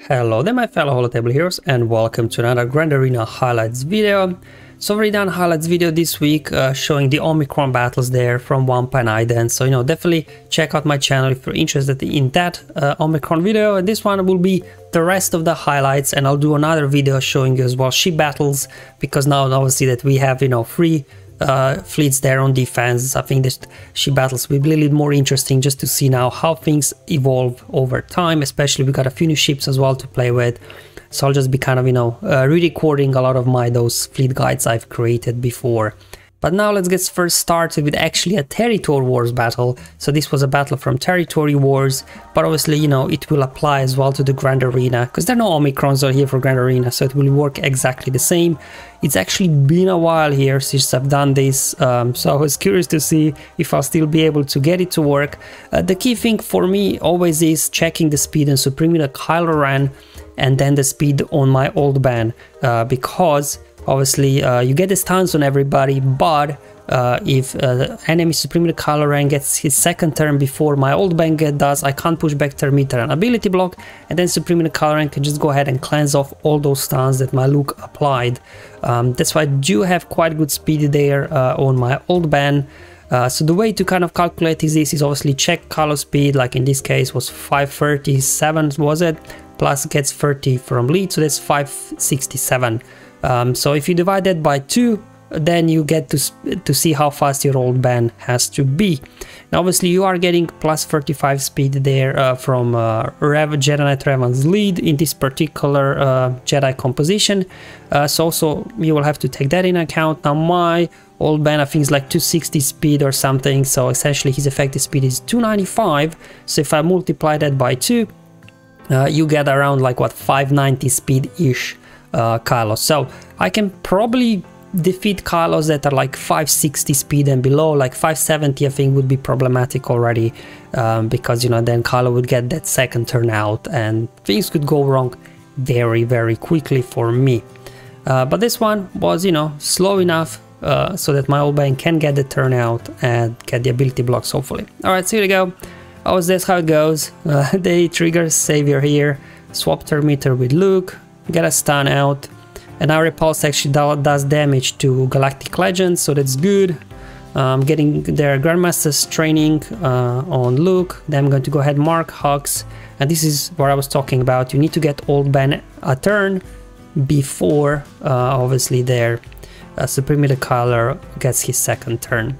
Hello there my fellow holotable heroes and welcome to another Grand Arena highlights video. So already done highlights video this week showing the Omicron battles there from Wampa and Iden. So definitely check out my channel if you're interested in that Omicron video. And this one will be the rest of the highlights, and I'll do another video showing you as well ship battles, because now obviously that we have three fleets there on defense. I think this ship battles will be a little more interesting just to see now how things evolve over time. Especially we got a few new ships as well to play with, so I'll just be kind of re-recording a lot of those fleet guides I've created before. But now let's get first started with actually a Territory Wars battle. So this was a battle from Territory Wars, but obviously it will apply as well to the Grand Arena, because there are no Omicrons out here for Grand Arena, so it will work exactly the same. It's actually been a while here since I've done this, so I was curious to see if I'll still be able to get it to work. The key thing for me always is checking the speed and supreming the Kylo Ren, and then the speed on my old band, because obviously you get the stuns on everybody, but if enemy Supreme Kylo Ren gets his second turn before my old band does, I can't push back turn meter and ability block, and then Supreme Kylo Ren can just go ahead and cleanse off all those stuns that my Luke applied. That's why I do have quite good speed there on my old band. So the way to kind of calculate this is obviously check Kylo speed, like in this case was 537 was it, plus gets 30 from lead, so that's 567. So if you divide that by 2, then you get to see how fast your old band has to be. Now obviously you are getting plus 35 speed there from Jedi Knight Revan's lead in this particular Jedi composition. So also you will have to take that in account. Now my old band I think is like 260 speed or something, so essentially his effective speed is 295. So if I multiply that by 2, you get around like what, 590 speed ish. Kylos. So I can probably defeat Kylos that are like 560 speed and below. Like 570 I think would be problematic already, because then Kylo would get that second turn out and things could go wrong very quickly for me. But this one was slow enough so that my old band can get the turn out and get the ability blocks hopefully. Alright, so here we go. Oh, that's how it goes. They trigger Savior here, swap turn meter with Luke, get a stun out, and now Repulse actually does damage to Galactic Legends, so that's good. Getting their Grandmaster's training on Luke. Then I'm going to go ahead and mark Hux, and this is what I was talking about. You need to get old Ben a turn before obviously their Supreme Kylo gets his second turn.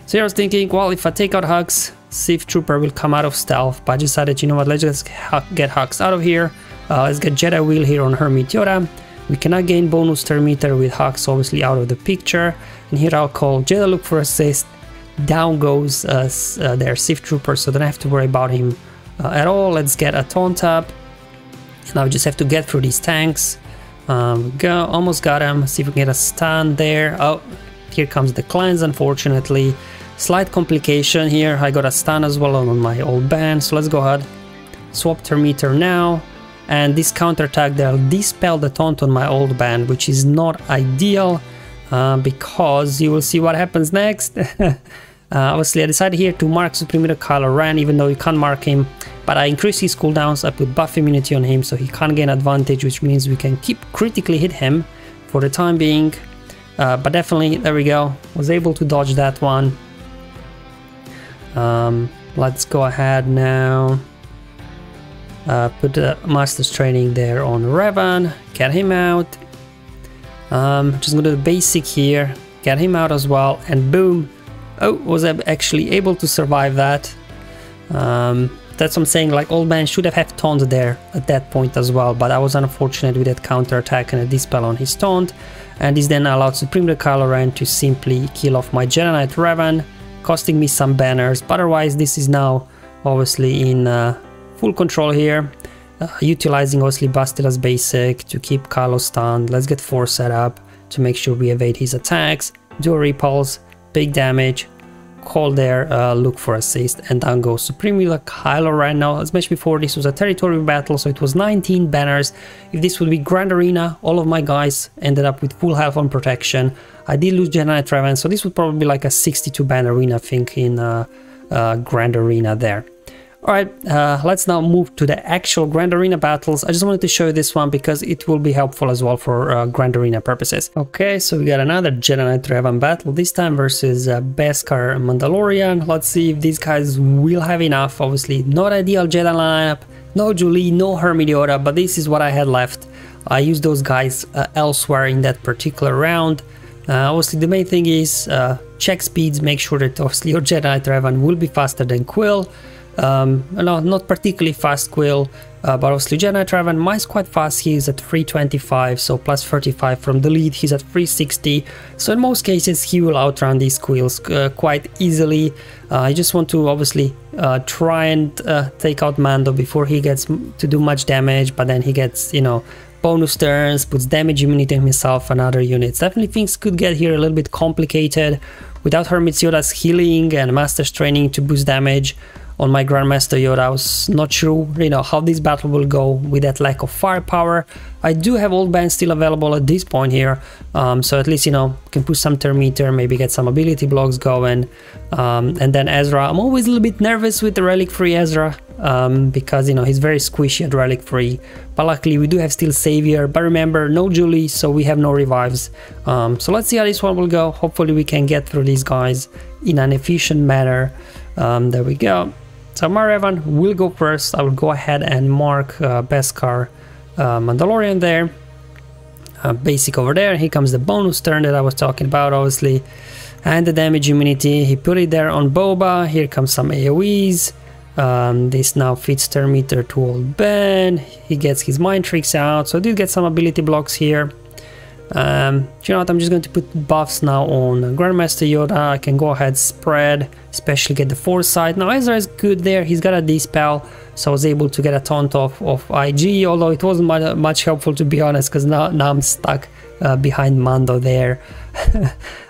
So here I was thinking, well, if I take out Hux, Sith Trooper will come out of stealth, but I decided, what, let's just get Hux out of here. Let's get Jedi Wheel here on Hermit Yoda. We cannot gain bonus turn meter with Hux obviously out of the picture. And here I'll call Jedi Look for assist. Down goes their Sith Trooper, so don't have to worry about him at all. Let's get a taunt up. Now we just have to get through these tanks. Almost got him. See if we can get a stun there. Oh, here comes the cleanse, unfortunately. Slight complication here. I got a stun as well on my old band, so let's go ahead. Swap turn meter now. And this counterattack they'll dispel the taunt on my old band, which is not ideal, because you will see what happens next. Obviously I decided here to mark Supreme Kylo Ren, even though you can't mark him, but I increase his cooldowns. I put buff immunity on him so he can't gain advantage, which means we can keep critically hit him for the time being. But definitely, there we go, was able to dodge that one. Let's go ahead now. Put the Master's Training there on Revan, get him out. Just gonna do the basic here, get him out as well, and boom. Oh, was I actually able to survive that? That's what I'm saying, like old man should have taunt there at that point as well, but I was unfortunate with that counter attack and a dispel on his taunt, and this then allowed Supreme Kylo Ren to simply kill off my Jedi Knight Revan, costing me some banners, but otherwise this is now obviously in full control here, utilizing obviously Bastila's basic to keep Kylo stunned. Let's get 4 set up to make sure we evade his attacks, do a repulse, big damage, call there, look for assist, and down goes Supreme Kylo Ren. Now, as mentioned before, this was a territory battle, so it was 19 banners. If this would be Grand Arena, all of my guys ended up with full health on protection. I did lose Jedi Knight Revan, so this would probably be like a 62 banner arena, I think, in Grand Arena there. Alright, let's now move to the actual Grand Arena battles. I just wanted to show you this one because it will be helpful as well for Grand Arena purposes. Okay, so we got another Jedi Knight Revan battle, this time versus Bossk Mandalorian. Let's see if these guys will have enough. Obviously, not ideal Jedi lineup, no Julie, no Hermit Yoda, but this is what I had left. I used those guys elsewhere in that particular round. Obviously, the main thing is check speeds, make sure that obviously your Jedi Knight Revan will be faster than Quill. No, not particularly fast Quill, but obviously Jedi Knight Revan is quite fast. He's at 325, so plus 35 from the lead. He's at 360, so in most cases he will outrun these Quills quite easily. I just want to obviously try and take out Mando before he gets to do much damage, but then he gets, you know, bonus turns, puts damage immunity on himself and other units. Definitely things could get here a little bit complicated without Hermit Yoda's healing and Master's Training to boost damage. On my Grandmaster Yoda, I was not sure, you know, how this battle will go with that lack of firepower. I do have Old Band still available at this point here, so at least, you know, can push some turn meter, maybe get some ability blocks going. And then Ezra, I'm always a little bit nervous with the Relic Free Ezra, because, you know, he's very squishy at Relic Free. But luckily we do have still Savior, but remember, no Julie, so we have no revives. So let's see how this one will go. Hopefully we can get through these guys in an efficient manner. There we go. So my Revan will go first. I will go ahead and mark Bossk Mandalorian there. Basic over there. Here comes the bonus turn that I was talking about, obviously. And the damage immunity. He put it there on Boba. Here comes some AoEs. This now fits turn meter to Old Ben. He gets his mind tricks out. So I did get some ability blocks here. You know what, I'm just going to put buffs now on Grandmaster Yoda. I can go ahead, spread, especially get the foresight. Now Ezra is good there, he's got a dispel, so I was able to get a taunt off of IG, although it wasn't much helpful, to be honest, because now I'm stuck behind Mando there.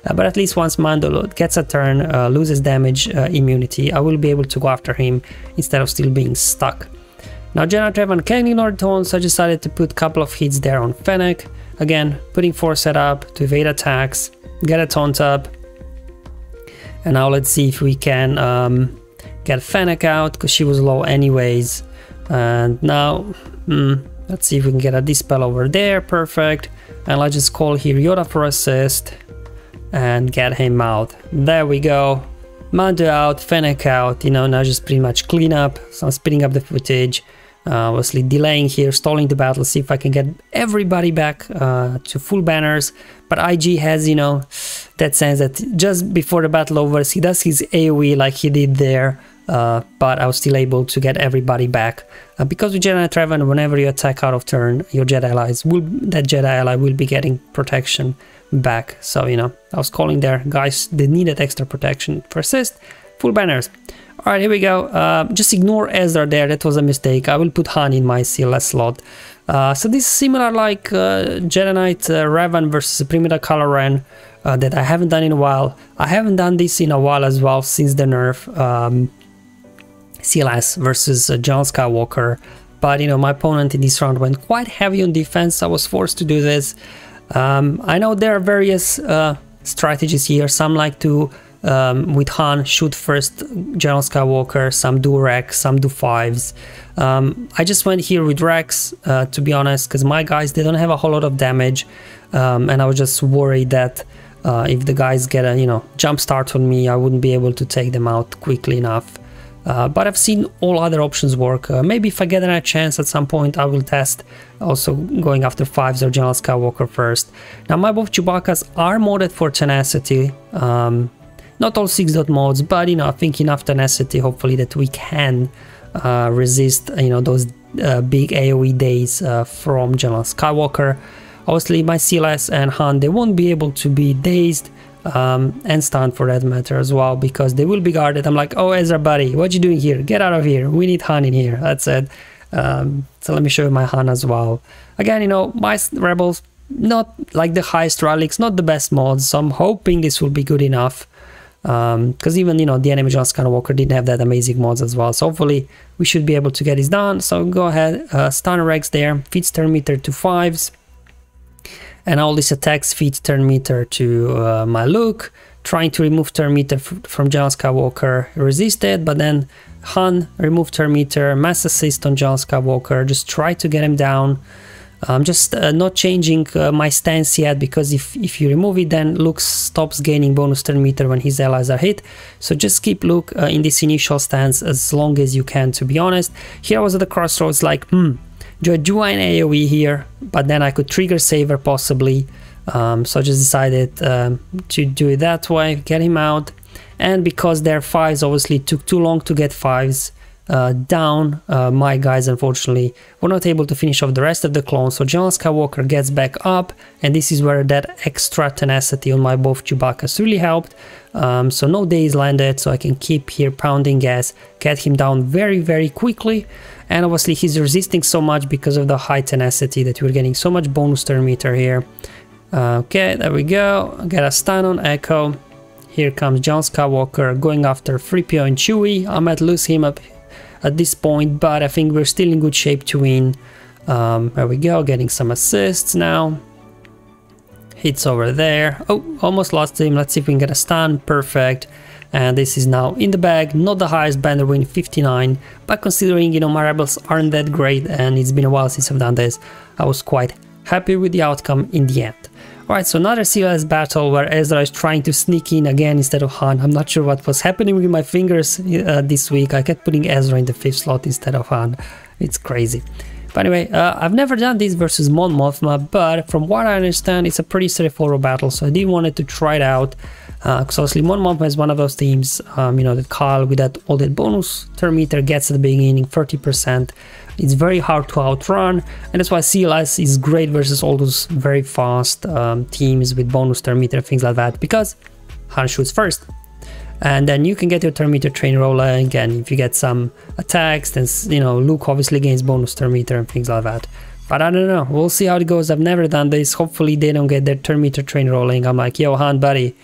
But at least once Mando gets a turn, loses damage immunity, I will be able to go after him instead of still being stuck. Now Jedi Knight Revan can ignore taunts, so I decided to put a couple of hits there on Fennec. Again, putting foresight up to evade attacks, get a taunt up. And now let's see if we can get Fennec out, because she was low anyways. And now, let's see if we can get a dispel over there, perfect. And let's just call here Yoda for assist and get him out. There we go. Mando out, Fennec out, you know, now just pretty much clean up. So I'm speeding up the footage. Obviously delaying here, stalling the battle, see if I can get everybody back to full banners. But IG has, you know, that sense that just before the battle over, he does his AoE like he did there, but I was still able to get everybody back. Because with Jedi Knight Revan, whenever you attack out of turn, your Jedi allies will, that Jedi ally will be getting protection back. So, you know, I was calling there, guys, they needed extra protection for assist, full banners. Alright, here we go. Just ignore Ezra there, that was a mistake. I will put Han in my CLS slot. So this is similar like Jedi Knight Revan versus Primida Kylo Ren that I haven't done in a while. I haven't done this in a while as well since the nerf CLS versus John Skywalker. But, you know, my opponent in this round went quite heavy on defense. I was forced to do this. I know there are various strategies here. Some like to with Han shoot first General Skywalker, some do Rex, some do 5s. I just went here with Rex, to be honest, because my guys, they don't have a whole lot of damage, and I was just worried that if the guys get a, you know, jump start on me, I wouldn't be able to take them out quickly enough. But I've seen all other options work. Maybe if I get a chance at some point, I will test also going after 5s or General Skywalker first. Now my both Chewbacca's are modded for tenacity. Not all 6-dot mods, but, you know, I think enough tenacity, hopefully, that we can resist, you know, those big AoE days from General Skywalker. Obviously, my CLS and Han, they won't be able to be dazed and stunned for that matter as well, because they will be guarded. I'm like, oh, Ezra buddy, what you doing here? Get out of here. We need Han in here. That's it. So let me show you my Han as well. Again, you know, my Rebels, not like the highest relics, not the best mods, so I'm hoping this will be good enough. Because even, you know, the enemy John Skywalker didn't have that amazing mods as well, so hopefully we should be able to get this done. So go ahead, stun Rex there, feeds turn meter to 5s, and all these attacks feeds turn meter to my Luke, trying to remove turn meter from John Skywalker, resisted, but then Han, remove turn meter, mass assist on Jango Skywalker, just try to get him down. I'm just not changing my stance yet, because if you remove it, then Luke stops gaining bonus turn meter when his allies are hit. So just keep Luke in this initial stance as long as you can, to be honest. Here I was at the crossroads like, do I do an AoE here? But then I could trigger Saver possibly. So I just decided to do it that way, get him out. And because their 5s obviously took too long to get 5s down, my guys unfortunately were not able to finish off the rest of the clones. So Jango Skywalker gets back up, and this is where that extra tenacity on my both Chewbacca's really helped. So no days landed, so I can keep here pounding gas, get him down very, very quickly. And obviously he's resisting so much because of the high tenacity that we're getting so much bonus turn meter here. Okay, there we go. Get a stun on Echo. Here comes Jango Skywalker going after 3PO and Chewie. I might lose him up at this point, but I think we're still in good shape to win. There we go, getting some assists now. Hits over there. Oh, almost lost him. Let's see if we can get a stun. Perfect. And this is now in the bag. Not the highest banner win, 59, but considering, you know, my rebels aren't that great and it's been a while since I've done this, I was quite happy with the outcome in the end. Alright, so another CLS battle where Ezra is trying to sneak in again instead of Han. I'm not sure what was happening with my fingers this week. I kept putting Ezra in the 5th slot instead of Han. It's crazy. But anyway, I've never done this versus Mothma, but from what I understand, it's a pretty straightforward battle, so I did wanted to try it out. Because obviously Mothma is one of those teams, you know, that Kyle with that all that bonus turn meter gets at the beginning, 30%. It's very hard to outrun, and that's why CLS is great versus all those very fast teams with bonus turn meter, things like that, because Han shoots first. And then you can get your turn meter train rolling, and if you get some attacks, then, you know, Luke obviously gains bonus turn meter and things like that. But I don't know, we'll see how it goes. I've never done this. Hopefully they don't get their turn meter train rolling. I'm like, yo, Han, buddy,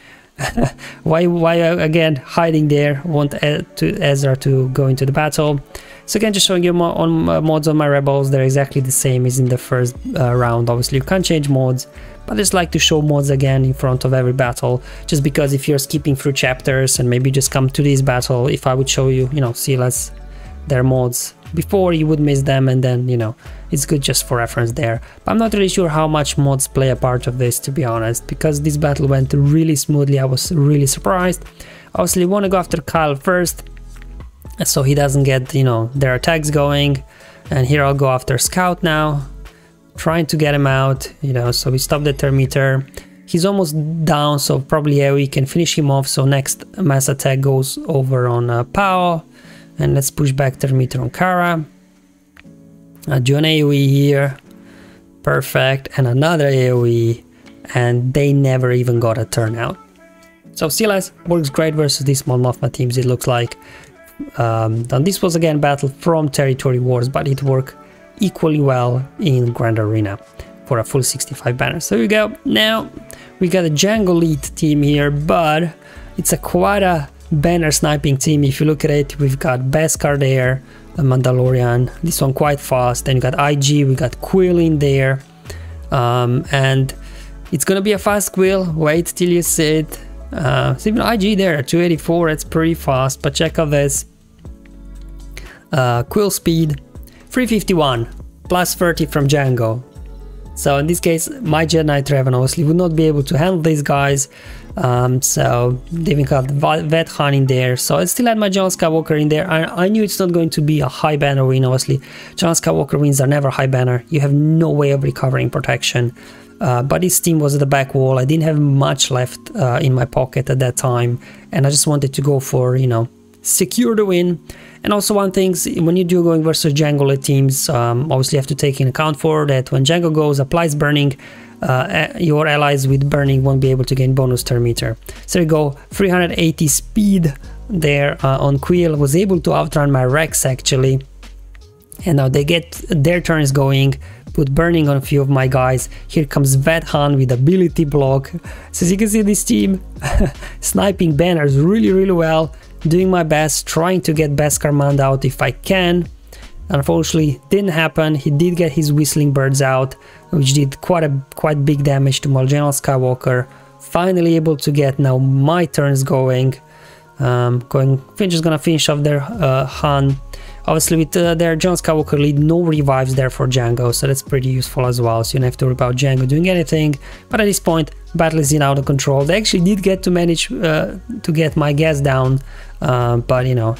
why again hiding there? Want Ezra to go into the battle. So again, just showing you mods on my rebels. They're exactly the same as in the first round. Obviously you can't change mods, but I just like to show mods again in front of every battle, just because if you're skipping through chapters and maybe just come to this battle, if I would show you, you know, CLS, their mods before, you would miss them, and then, you know, it's good just for reference there. But I'm not really sure how much mods play a part of this, to be honest, because this battle went really smoothly. I was really surprised. Obviously want to go after Kyle first, so he doesn't get, you know, their attacks going. And here I'll go after Scout now, trying to get him out, you know, so we stop the turn meter. He's almost down, so probably AoE can finish him off. So next mass attack goes over on Pao. And let's push back turn meter on Kara. Do an AoE here. Perfect. And another AoE. And they never even got a turn out. So CLS works great versus these small Mothma teams, it looks like. And this was again battle from Territory Wars, but it worked equally well in Grand Arena for a full 65 banner. So here we go. Now we got a Jango lead team here, but it's quite a banner sniping team. If you look at it, we've got Beskar there, a Mandalorian, this one quite fast. Then you got IG, we got Quill in there, and it's gonna be a fast Quill. Wait till you see it. So even IG there at 284, it's pretty fast. But check out this Quill speed 351 plus 30 from Jango. So in this case, my Jedi Knight Raven obviously would not be able to handle these guys. So they've got Vet Han in there. So I still had my Jango Skywalker in there. I knew it's not going to be a high banner win, obviously. Jango Skywalker wins are never high banner. You have no way of recovering protection. But his team was at the back wall. I didn't have much left in my pocket at that time. And I just wanted to go for, you know, secure the win. And also one thing, when you do going versus Jango teams, obviously you have to take in account for that when Jango goes, applies burning, your allies with burning won't be able to gain bonus turn meter. So there you go, 380 speed there on Quill. Was able to outrun my Rex actually. And now they get their turns going, put burning on a few of my guys. Here comes Vet Han with ability block. So as you can see, this team sniping banners really well. Doing my best, trying to get Beskar Mand out if I can. Unfortunately, didn't happen. He did get his Whistling Birds out, which did quite big damage to my Jango Skywalker. Finally able to get now my turns going. Just gonna finish off their Han. Obviously with their John Skywalker lead, no revives there for Jango, so that's pretty useful as well, so you don't have to worry about Jango doing anything. But at this point, battle is in out of control. They actually did get to manage to get my gas down, but you know,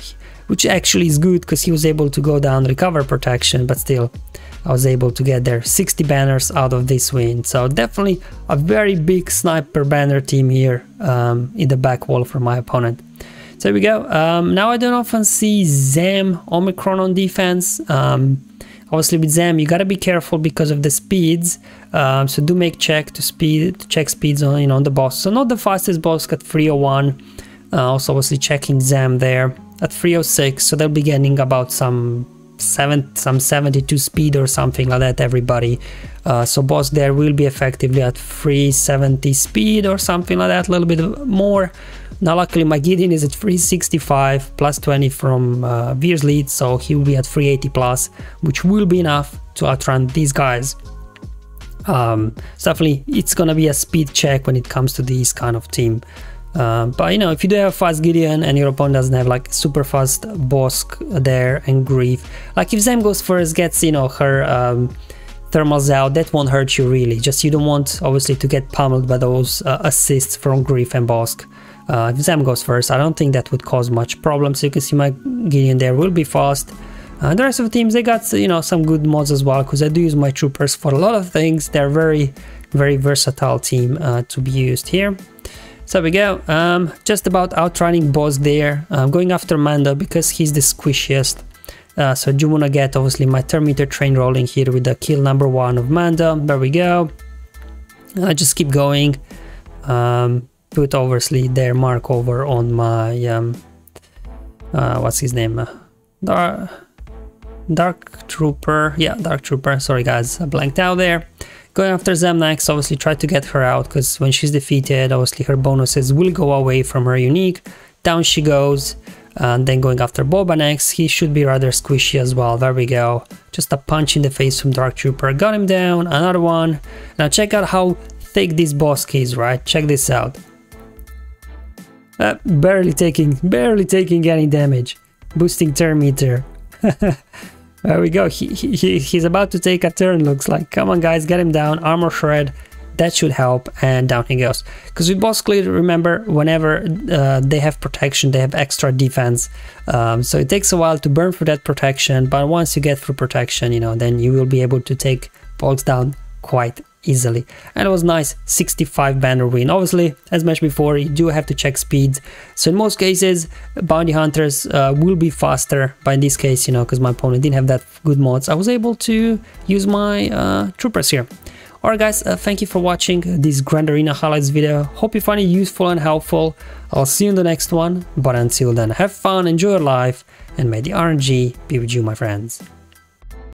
which actually is good because he was able to go down, recover protection, but still I was able to get there 60 banners out of this win. So definitely a very big sniper banner team here in the back wall for my opponent. So here we go. Now I don't often see Zam Omicron on defense. Obviously with Zam you gotta be careful because of the speeds. So do check speeds on, you know, on the Bossk. So not the fastest Bossk at 301. Also obviously checking Zam there at 306. So they'll be getting about some 72 speed or something like that, everybody. So Bossk there will be effectively at 370 speed or something like that, a little bit more. Now luckily my Gideon is at 365 plus 20 from Veers lead, so he will be at 380 plus, which will be enough to outrun these guys. So definitely it's gonna be a speed check when it comes to these kind of team. But you know, if you do have a fast Gideon and your opponent doesn't have like super fast Bossk there and Grief, like if Zam goes first, gets, you know, her thermals out, that won't hurt you really. Just you don't want obviously to get pummeled by those assists from Grief and Bossk. If Zam goes first, I don't think that would cause much problems. So you can see my Gideon there will be fast. The rest of the teams, they got, you know, some good mods as well, because I do use my troopers for a lot of things. They're very versatile team to be used here. So we go, just about outrunning Bossk there. Going after Mando because he's the squishiest. So you wanna get obviously my thermometer train rolling here with the kill number 1 of Mando. There we go. I just keep going. Put obviously their mark over on my what's his name, Dark Trooper. Yeah, Dark Trooper, sorry guys, I blanked out there. Going after Zam next, obviously try to get her out, because when she's defeated obviously her bonuses will go away from her unique. Down she goes. And then going after Boba next, he should be rather squishy as well. There we go, just a punch in the face from Dark Trooper, got him down. Another one. Now check out how thick this Bossk is, right? Check this out. Barely taking any damage. Boosting turn meter. There we go. He's about to take a turn, looks like. Come on guys, get him down. Armor shred. That should help, and down he goes. Because with Bossk, remember, whenever they have protection, they have extra defense. So it takes a while to burn through that protection, but once you get through protection, you know, then you will be able to take Bossk down quite easily. And it was nice 65 banner win. Obviously, as mentioned before, you do have to check speeds. So in most cases, bounty hunters will be faster, but in this case, you know, because my opponent didn't have that good mods, I was able to use my troopers here. Alright guys, thank you for watching this Grand Arena highlights video. Hope you find it useful and helpful. I'll see you in the next one, but until then, have fun, enjoy your life, and may the RNG be with you, my friends.